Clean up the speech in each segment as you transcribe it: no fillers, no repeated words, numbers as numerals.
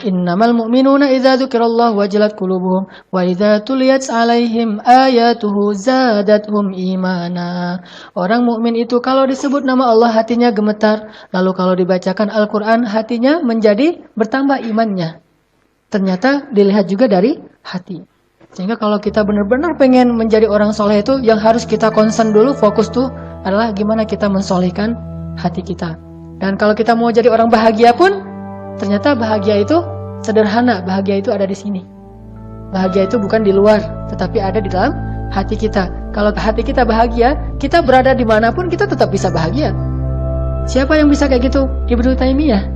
Innamal mu'minuna idza dzukirallahu wajilat qulubuhum wa idza tuliyat 'alaihim ayatuhu zadatuhum imana. Orang mukmin itu kalau disebut nama Allah hatinya gemetar, lalu kalau dibacakan Al-Qur'an hatinya menjadi bertambah imannya. Ternyata dilihat juga dari hati. Sehingga kalau kita benar-benar pengen menjadi orang soleh itu, yang harus kita concern dulu, fokus tuh adalah gimana kita mensolehkan hati kita. Dan kalau kita mau jadi orang bahagia pun, ternyata bahagia itu sederhana, bahagia itu ada di sini. Bahagia itu bukan di luar, tetapi ada di dalam hati kita. Kalau hati kita bahagia, kita berada dimanapun kita tetap bisa bahagia. Siapa yang bisa kayak gitu? Ibnu Taimiyah.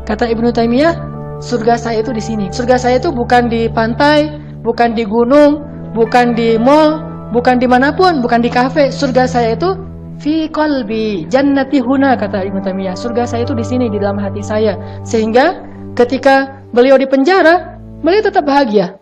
Kata Ibnu Taimiyah, surga saya itu di sini. Surga saya itu bukan di pantai, bukan di gunung, bukan di mall, bukan dimanapun, bukan di kafe. Surga saya itu fi qalbi jannati huna, kata Ibnu Taimiyah. Surga saya itu di sini, di dalam hati saya. Sehingga ketika beliau di penjara, beliau tetap bahagia.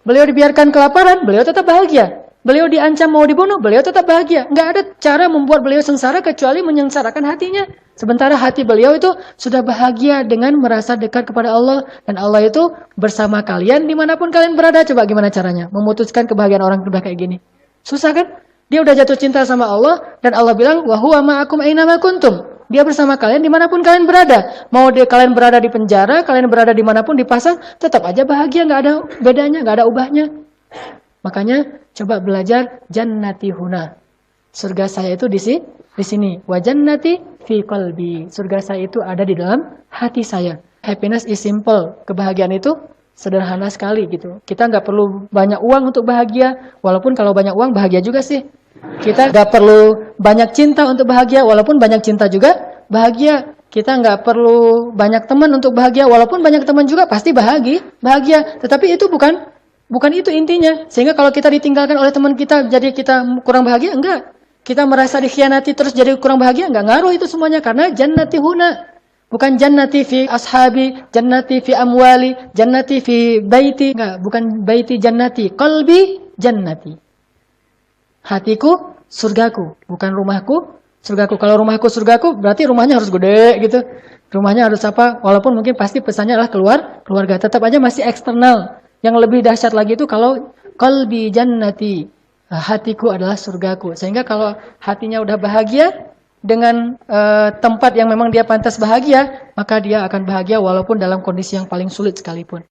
Beliau dibiarkan kelaparan, beliau tetap bahagia. Beliau diancam mau dibunuh, beliau tetap bahagia. Nggak ada cara membuat beliau sengsara kecuali menyengsarakan hatinya. Sementara hati beliau itu sudah bahagia dengan merasa dekat kepada Allah. Dan Allah itu bersama kalian dimanapun kalian berada. Coba gimana caranya memutuskan kebahagiaan orang udah kayak gini? Susah kan? Dia udah jatuh cinta sama Allah. Dan Allah bilang, wa huwa ma'akum ainama kuntum. Dia bersama kalian dimanapun kalian berada. Mau kalian berada di penjara, kalian berada dimanapun di pasar, tetap aja bahagia, nggak ada bedanya, nggak ada ubahnya. Makanya coba belajar jannati huna. Surga saya itu di sini. Wa jannati fi qalbi. Surga saya itu ada di dalam hati saya. Happiness is simple. Kebahagiaan itu sederhana sekali gitu. Kita nggak perlu banyak uang untuk bahagia. Walaupun kalau banyak uang bahagia juga sih. Kita nggak perlu banyak cinta untuk bahagia. Walaupun banyak cinta juga bahagia. Kita nggak perlu banyak teman untuk bahagia. Walaupun banyak teman juga pasti bahagia. Tetapi itu bukan itu intinya. Sehingga kalau kita ditinggalkan oleh teman kita, jadi kita kurang bahagia, enggak. Kita merasa dikhianati terus jadi kurang bahagia, enggak ngaruh itu semuanya. Karena jannati huna. Bukan jannati fi ashabi, jannati fi amwali, jannati fi baiti. Enggak, bukan baiti jannati. Qalbi jannati. Hatiku, surgaku. Bukan rumahku, surgaku. Kalau rumahku, surgaku, berarti rumahnya harus gede gitu. Rumahnya harus apa? Walaupun mungkin pasti pesannya adalah keluarga. Tetap aja masih eksternal. Yang lebih dahsyat lagi itu kalau qalbi jannati, hatiku adalah surgaku. Sehingga kalau hatinya udah bahagia dengan tempat yang memang dia pantas bahagia, maka dia akan bahagia walaupun dalam kondisi yang paling sulit sekalipun.